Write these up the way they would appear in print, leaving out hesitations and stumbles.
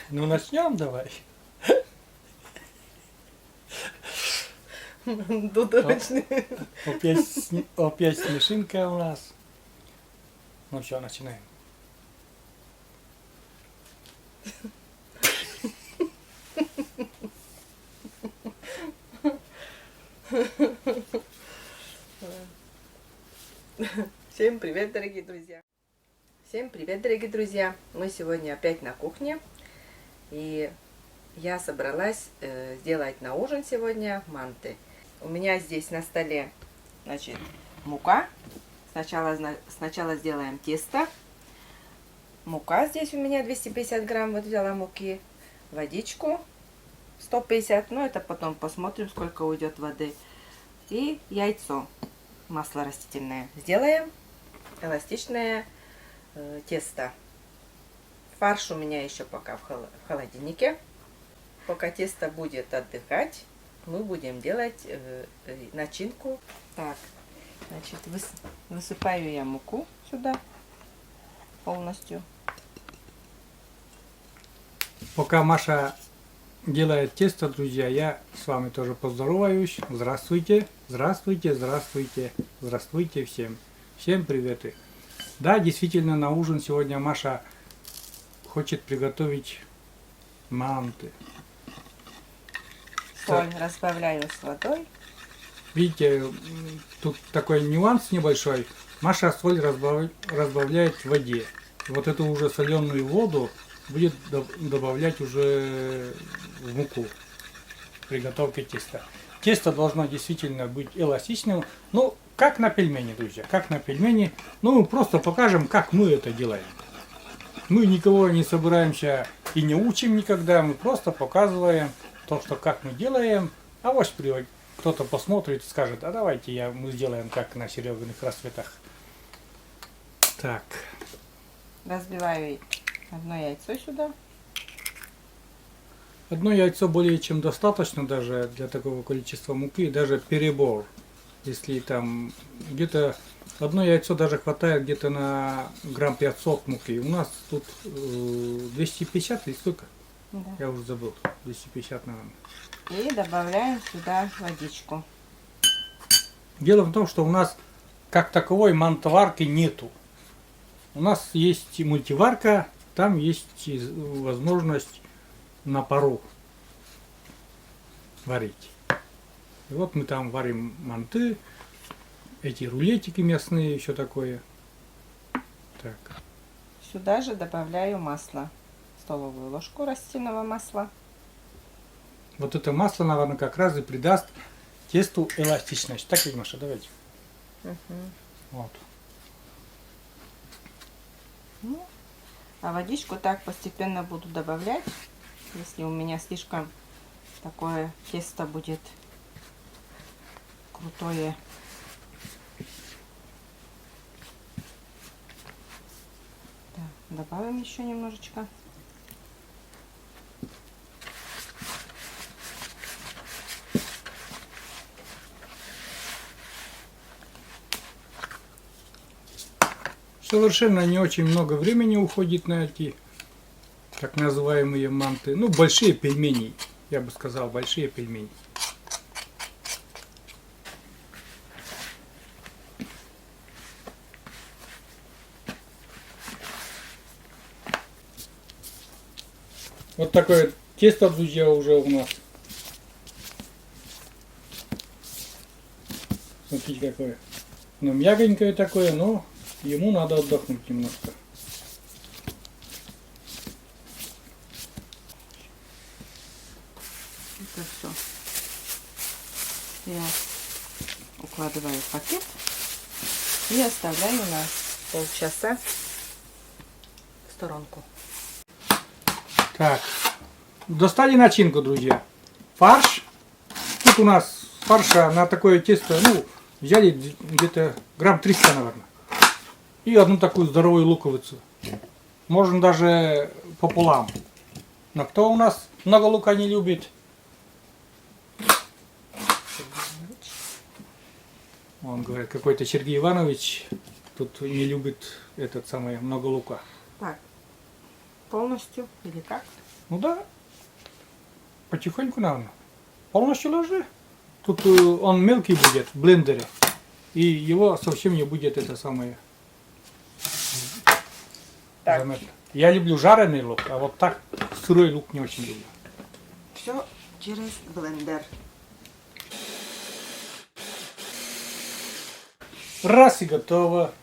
Ну начнем давай. Дудочный. Опять смешинка у нас. Ну все, начинаем. Всем привет, дорогие друзья! Всем привет, дорогие друзья! Мы сегодня опять на кухне. И я собралась сделать на ужин сегодня манты. У меня здесь на столе, значит, мука. Сначала сделаем тесто. Мука здесь у меня 250 грамм, вот взяла муки. Водичку 150, но это потом посмотрим, сколько уйдет воды. И яйцо, масло растительное. Сделаем эластичное тесто. Фарш у меня еще пока в холодильнике. Пока тесто будет отдыхать, мы будем делать начинку. Так, значит, высыпаю я муку сюда полностью. Пока Маша делает тесто, друзья, я с вами тоже поздороваюсь. Здравствуйте, здравствуйте, здравствуйте, здравствуйте всем. Всем приветы. Да, действительно, на ужин сегодня Маша хочет приготовить манты. Соль разбавляю с водой. Видите, тут такой нюанс небольшой. Маша соль разбавляет в воде. Вот эту уже соленую воду будет добавлять уже в муку при готовке теста. Тесто должно действительно быть эластичным. Ну, как на пельмени, друзья, как на пельмени. Ну, мы просто покажем, как мы это делаем. Мы никого не собираемся и не учим никогда. Мы просто показываем то, что как мы делаем. А вот кто-то посмотрит и скажет, а давайте мы сделаем как на серебряных рассветах. Так. Разбиваю одно яйцо сюда. Одно яйцо более чем достаточно даже для такого количества муки, даже перебор. Если там где-то одно яйцо даже хватает где-то на грамм 500 муки. У нас тут 250 или сколько? Да. Я уже забыл. 250, наверное. И добавляем сюда водичку. Дело в том, что у нас как таковой мантоварки нету. У нас есть мультиварка, там есть возможность на пару варить. И вот мы там варим манты, эти рулетики мясные, еще такое. Так. Сюда же добавляю масло. Столовую ложку растительного масла. Вот это масло, наверное, как раз и придаст тесту эластичность. Так ведь, Маша, давайте. Вот. Ну, а водичку так постепенно буду добавлять. Если у меня слишком такое тесто будет крутое. Так, добавим еще немножечко. Совершенно не очень много времени уходит на эти так называемые манты. Ну, большие пельмени. Я бы сказал, большие пельмени. Вот такое тесто, друзья, уже у нас. Смотрите, какое. Ну, мягонькое такое, но ему надо отдохнуть немножко. Это все. Я укладываю в пакет и оставляю на полчаса в сторонку. Так, достали начинку, друзья. Фарш. Тут у нас фарша на такое тесто, ну, взяли где-то грамм 300, наверное. И одну такую здоровую луковицу. Можно даже пополам. Но кто у нас много лука не любит? Он говорит, какой-то Сергей Иванович тут не любит много лука. Так, полностью или как? Ну да, потихоньку, наверное. Полностью ложи. Тут он мелкий будет в блендере. И его совсем не будет это самое Так. заметно. Я люблю жареный лук, а вот так сырой лук не очень люблю. Все через блендер. Раз и готово.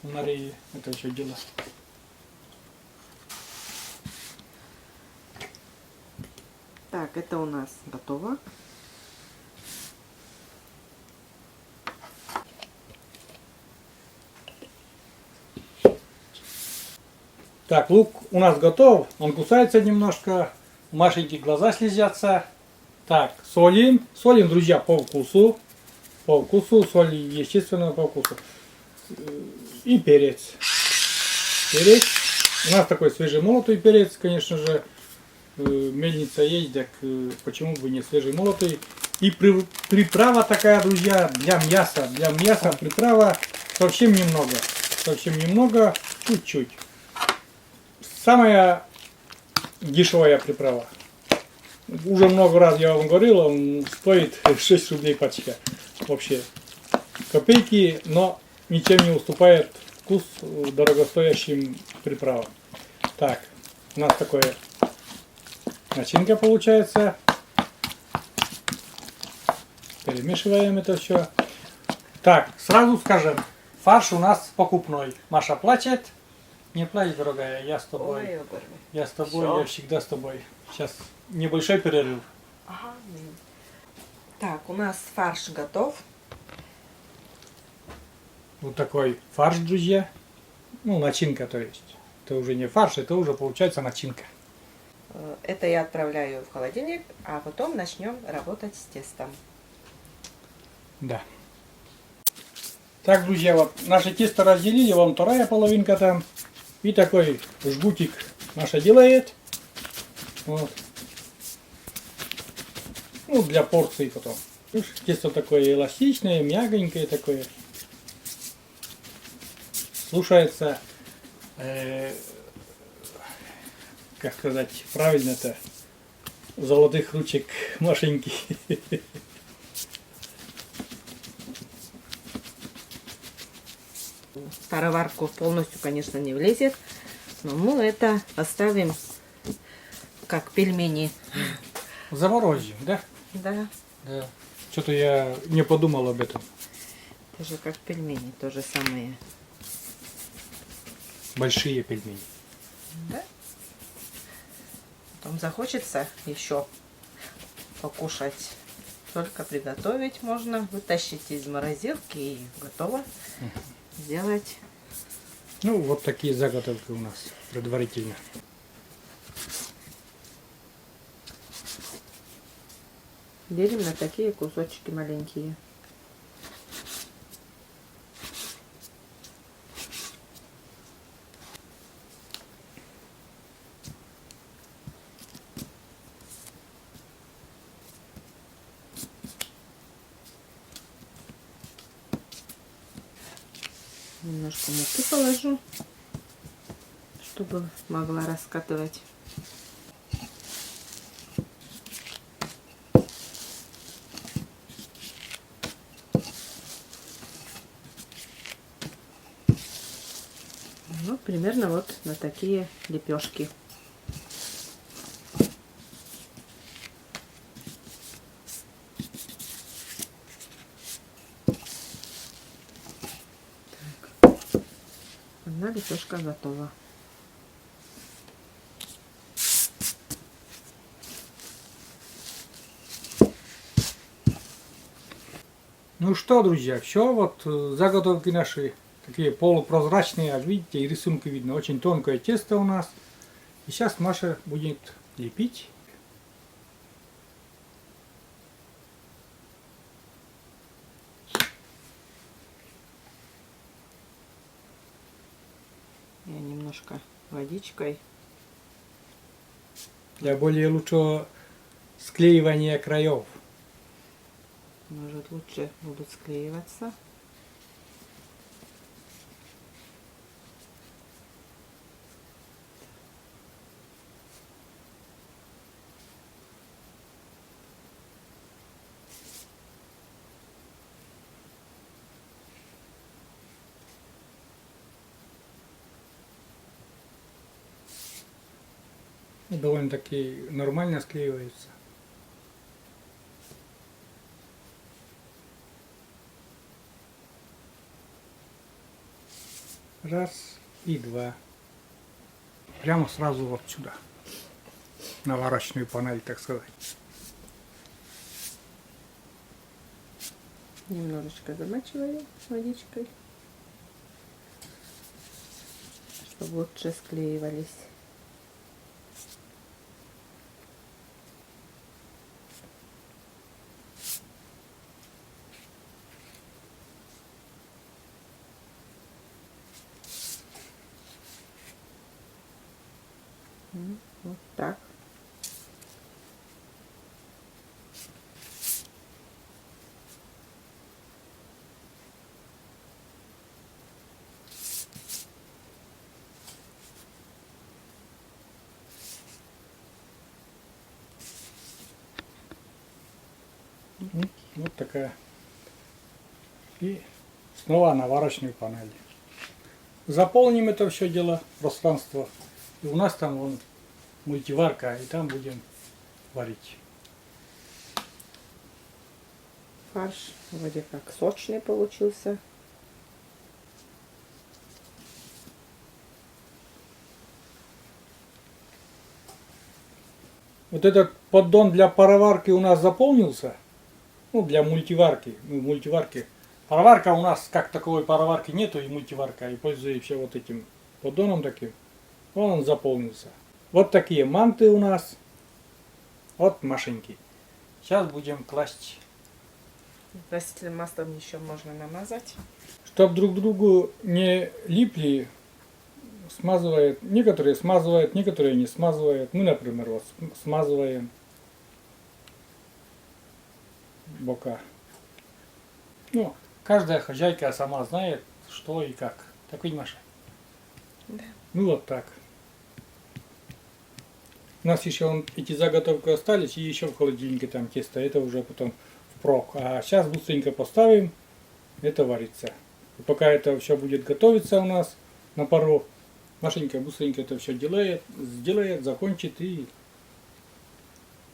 Мария, это что дело? Так, это у нас готово. Так, лук у нас готов. Он кусается немножко. Машеньки глаза слезятся. Так, солим. Солим, друзья, по вкусу. По вкусу. Соль, естественно, по вкусу. И перец. Перец. У нас такой свежемолотый перец, конечно же. Мельница есть, так почему бы не свежемолотый. И приправа такая, друзья, для мяса. Для мяса приправа совсем немного. Совсем немного, чуть-чуть. Самая дешевая приправа. Уже много раз я вам говорил, он стоит 6 рублей пачка. Вообще копейки, но ничем не уступает вкус дорогостоящим приправам. Так, у нас такое начинка получается. Перемешиваем это все. Так, сразу скажем, фарш у нас покупной. Маша плачет. Не плачь, дорогая, я с тобой. Ой, Боже. Я с тобой, Всё. я всегда с тобой. Сейчас небольшой перерыв. Ага. Так, у нас фарш готов. Вот такой фарш, друзья. Ну, начинка, то есть. Это уже не фарш, это уже получается начинка. Это я отправляю в холодильник, а потом начнем работать с тестом. Да. Так, друзья, вот наше тесто разделили, вон вторая половинка там. И такой жгутик Маша делает. Вот. Ну, для порции потом. Тесто такое эластичное, мягонькое такое. Слушается, как сказать правильно-то, золотых ручек Машеньки. В пароварку полностью, конечно, не влезет, но мы это оставим как пельмени. Заморозим, да? Да, Да. Что-то я не подумал об этом. тоже как пельмени, то же самое. Большие пельмени. Да? Потом захочется еще покушать. Только приготовить можно, вытащить из морозилки и готово сделать. Ну, вот такие заготовки у нас предварительно. Делим на такие кусочки маленькие. Немножко муки положу, чтобы могла раскатывать. Ну, примерно вот на такие лепешки. Одна лепешка готова. Ну что, друзья, все, вот заготовки наши такие полупрозрачные, а видите, и рисунки видно. Очень тонкое тесто у нас. И сейчас Маша будет лепить. Я немножко водичкой. Для более лучшего склеивания краев. Может, лучше будут склеиваться. довольно-таки нормально склеивается. Раз и два. Прямо сразу вот сюда. На варочную панель, так сказать. Немножечко замачиваю водичкой, чтобы лучше склеивались. Вот так. Вот такая. И снова на варочную панель. Заполним это все дело, пространство. И у нас там вон мультиварка, и там будем варить. Фарш вроде как сочный получился. Вот этот поддон для пароварки у нас заполнился. Ну, для мультиварки. Ну, мультиварки. Пароварка у нас, как таковой пароварки нету, и мультиварка. И пользуемся вот этим поддоном таким. Он заполнился. Вот такие манты у нас. Вот машинки. Сейчас будем класть. Растительным маслом еще можно намазать. Чтоб друг другу не липли, смазывает. Некоторые смазывают, некоторые не смазывают. Мы, например, вот смазываем бока. Ну, каждая хозяйка сама знает, что и как. Так ведь, Маша? Да. Ну вот так. У нас еще эти заготовки остались, и еще в холодильнике там тесто. Это уже потом впрок. А сейчас быстренько поставим, это варится. И пока это все будет готовиться у нас на пару, Машенька быстренько это все сделает, закончит и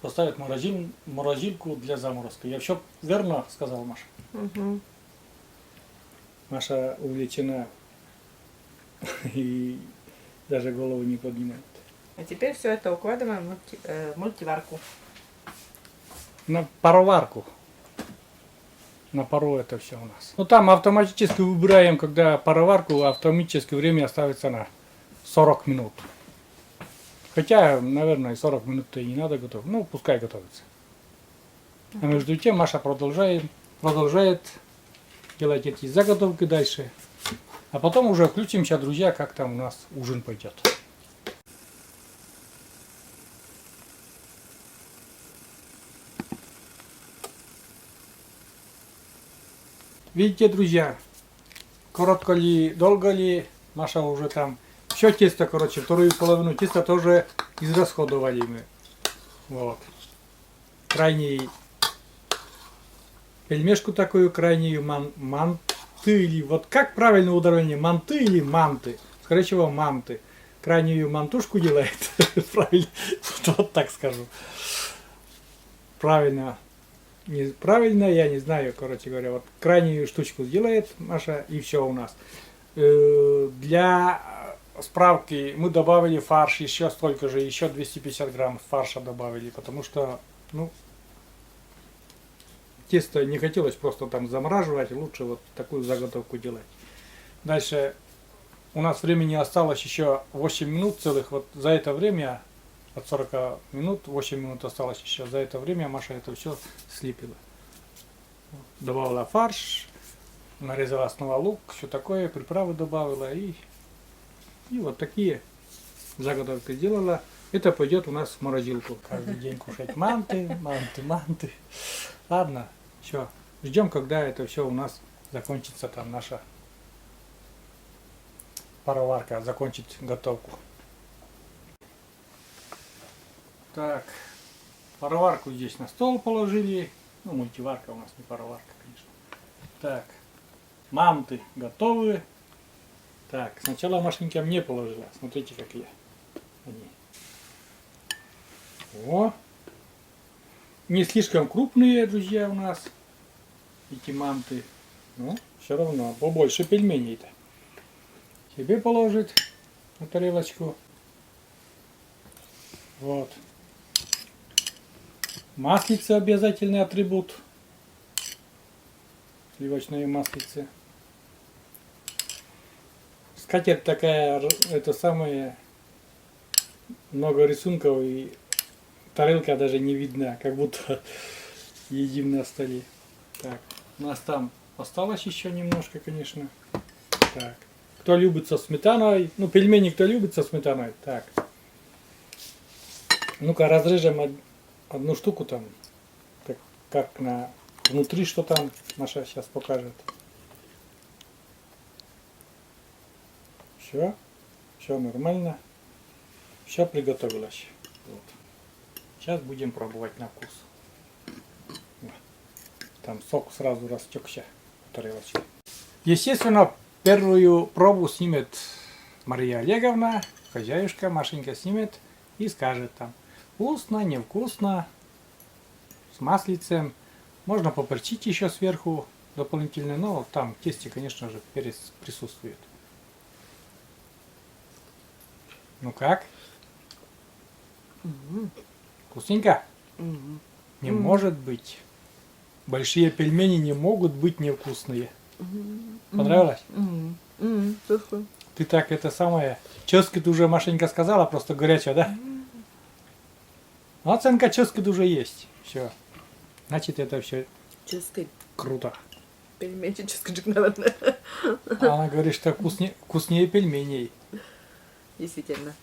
поставит в морозилку для заморозки. Я все верно сказал, Маша? Угу. Маша увлечена и даже голову не поднимает. А теперь все это укладываем в мультиварку. На пароварку. На пару это все у нас. Ну там автоматически выбираем, когда пароварку, автоматически время ставится на 40 минут. Хотя, наверное, 40 минут-то и не надо готовить. Ну, пускай готовится. А между тем Маша продолжает делать эти заготовки дальше. А потом уже включимся, друзья, как там у нас ужин пойдет. Видите, друзья, коротко ли, долго ли, Маша уже там все тесто, короче, вторую половину теста тоже израсходовали мы. Вот. Крайний пельмешку такую, крайнюю манты или, вот как правильно ударение, манты или манты? Скорее всего, манты. Крайнюю мантушку делает, правильно, вот так скажу. Правильно. Неправильно, я не знаю, короче говоря, вот крайнюю штучку сделает Маша, и все у нас. Для справки мы добавили фарш еще столько же, еще 250 грамм фарша добавили, потому что, ну, тесто не хотелось просто там замораживать, лучше вот такую заготовку делать. Дальше у нас времени осталось еще 8 минут целых, вот за это время, от 40 минут, 8 минут осталось еще, за это время Маша это все слепила. Добавила фарш, нарезала снова лук, все такое, приправы добавила и вот такие заготовки сделала. Это пойдет у нас в морозилку. Каждый день кушать манты. Ладно, все. Ждем, когда это все у нас закончится, там наша пароварка закончит готовку. Так, пароварку здесь на стол положили. Ну, мультиварка у нас, не пароварка, конечно. Так, манты готовы. Так, сначала Машенька мне положила. Смотрите, какие они. О! Не слишком крупные, друзья, у нас эти манты. Но все равно побольше пельменей-то. Себе положить на тарелочку. Вот. Маслице обязательный атрибут. Сливочное маслице. Скатерть такая, это самое, много рисунков и тарелка даже не видна, как будто едим на столе. Так, у нас там осталось еще немножко, конечно. Так, кто любит со сметаной, ну пельмени кто любит со сметаной, так. Ну-ка разрежем одну штуку там, как на внутри, что там Маша сейчас покажет. Все нормально, все приготовилось. Вот. Сейчас будем пробовать на вкус. Там сок сразу растекся в тарелочке. Естественно, первую пробу снимет Мария Олеговна, хозяюшка, Машенька снимет и скажет там, вкусно, невкусно, с маслицем. Можно поперчить еще сверху дополнительно, но там в тесте, конечно же, перец присутствует. Ну как? Вкусненько? Не может быть. Большие пельмени не могут быть невкусные. Понравилось? Ты так это самое... Ческит уже Машенька сказала, просто горячая, да? Ну, оценка ческит уже есть. Все. Значит, это все Ческит. круто. Пельмени ческит, наверное. А она говорит, что вкуснее пельменей. Действительно.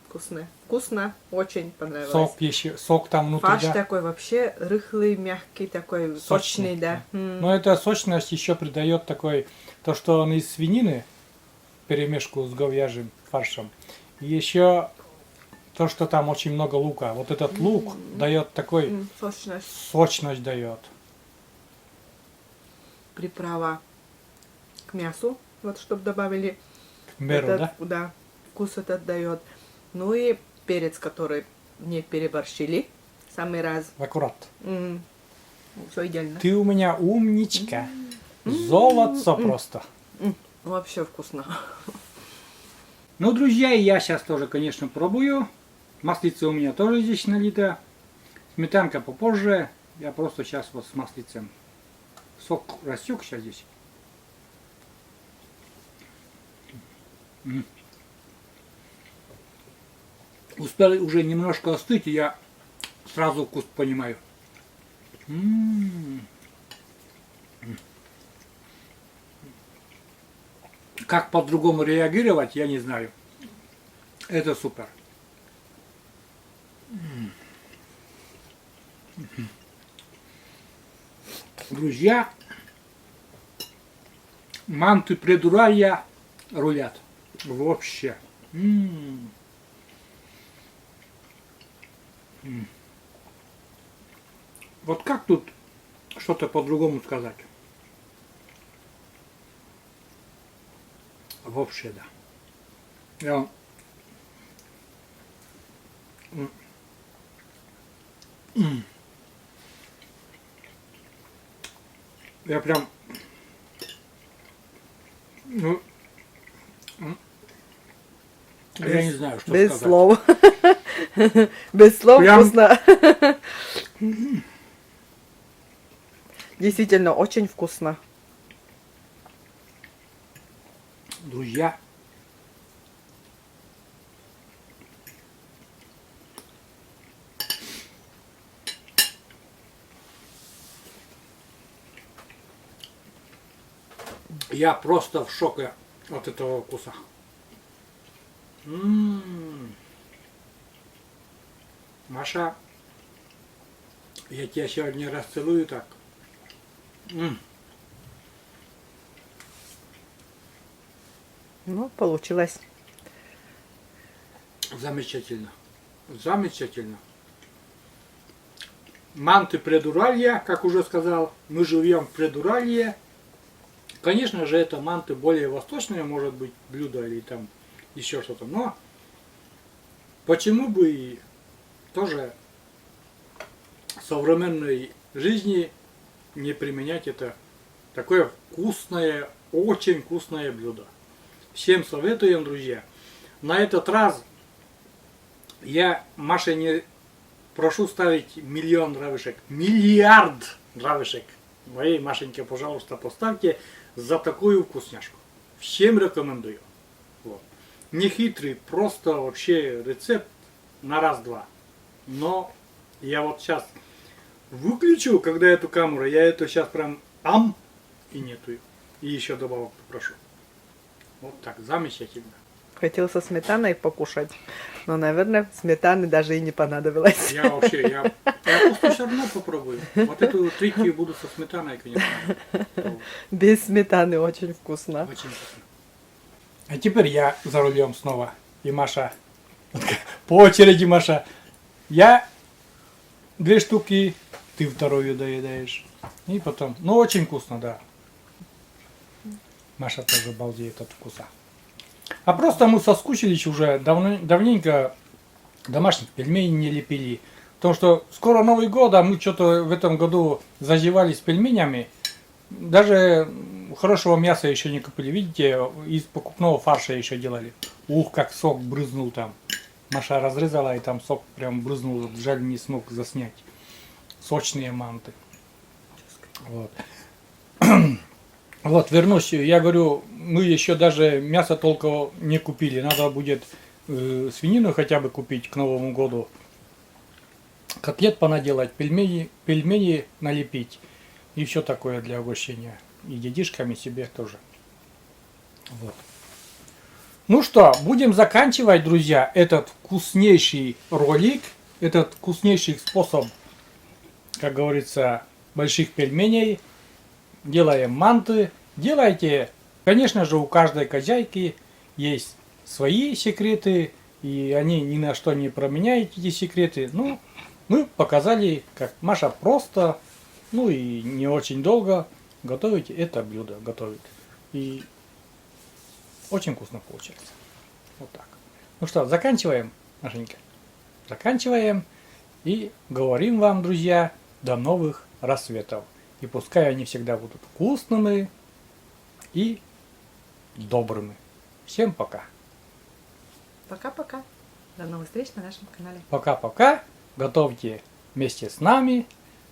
Вкусно. Вкусно. Очень понравилось. Сок еще, сок там внутри, Фарш да? такой вообще рыхлый, мягкий, такой сочный, да. Но эта сочность еще придает такой, то, что он из свинины, перемешку с говяжьим фаршем. И еще то, что там очень много лука. Вот этот лук дает такой сочность дает. Приправа к мясу, вот чтобы добавили. К меру, этот, да? Да, вкус этот дает. Ну и перец, который не переборщили. Самый раз. Аккурат. Все идеально. Ты у меня умничка. Золото просто. Вообще вкусно. Ну, друзья, и я сейчас тоже, конечно, пробую. Маслица у меня тоже здесь налита. Сметанка попозже. Я просто сейчас вот с маслицем. Сок растекся здесь. Успел уже немножко остыть, и я сразу вкус понимаю. Как по-другому реагировать, я не знаю. Это супер. Друзья, манты предуралья рулят. Вообще. Вот как тут что-то по-другому сказать? Вообще, да. Я прям... Ну, я не знаю, что без сказать. слов. Без слов Прям- вкусно. Действительно, очень вкусно. Друзья, я просто в шоке от этого вкуса. Маша, я тебя сегодня расцелую так. Ну, получилось. Замечательно. Замечательно. Манты предуралья, как уже сказал, мы живем в предуралье. Конечно же, это манты более восточные, может быть, блюдо или там еще что-то. Но почему бы и тоже в современной жизни не применять это. Такое вкусное, очень вкусное блюдо. Всем советуем, друзья. На этот раз я Маше не прошу ставить миллион дровишек, миллиард дровишек. Моей Машеньке, пожалуйста, поставьте за такую вкусняшку. Всем рекомендую. Вот. Не хитрый, просто вообще рецепт на раз-два. Но я вот сейчас выключу, когда эту камеру, я это сейчас прям и нету. И еще добавок попрошу. Вот так, замечательно. Хотел со сметаной покушать, но, наверное, сметаны даже и не понадобилось. Я вообще, я просто все равно попробую. Вот эту третью буду со сметаной, конечно. Без сметаны очень вкусно. Очень вкусно. А теперь я за рулем снова. И Маша. По очереди, Маша. Я 2 штуки, ты вторую доедаешь. И потом. Ну, очень вкусно, да. Маша тоже балдеет от вкуса. А просто мы соскучились уже. Давненько домашних пельменей не лепили. Потому что скоро Новый год, а мы что-то в этом году заживались пельменями. Даже хорошего мяса еще не купили. Видите, из покупного фарша еще делали. Ух, как сок брызнул там. Маша разрезала, и там сок прям брызнул. Жаль, не смог заснять. Сочные манты. Вот. Вот, вернусь. Я говорю, мы еще даже мясо толком не купили. Надо будет свинину хотя бы купить к Новому году. Котлет понаделать, пельмени налепить. И все такое для угощения. И детишкам, и себе тоже. Вот. Ну что, будем заканчивать, друзья, этот вкуснейший ролик. Этот вкуснейший способ, как говорится, больших пельменей. Делаем манты. Делайте, конечно же, у каждой хозяйки есть свои секреты. И они ни на что не променяют эти секреты. Ну, мы показали, как Маша просто, ну и не очень долго готовить это блюдо. Готовит. И очень вкусно получается. Вот так. Ну что, заканчиваем, Машенька? Заканчиваем. И говорим вам, друзья, до новых рассветов. И пускай они всегда будут вкусными и добрыми. Всем пока. Пока-пока. До новых встреч на нашем канале. Пока-пока. Готовьте вместе с нами.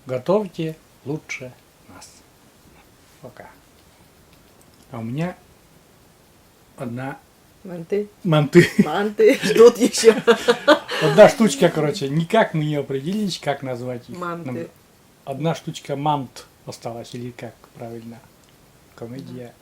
Готовьте лучше нас. Пока. А у меня одна Манты. манты. Манты ждут еще. Одна штучка, короче. Никак мы не определились, как назвать их. Манты. Одна штучка мант осталась. Или как правильно? Комедия.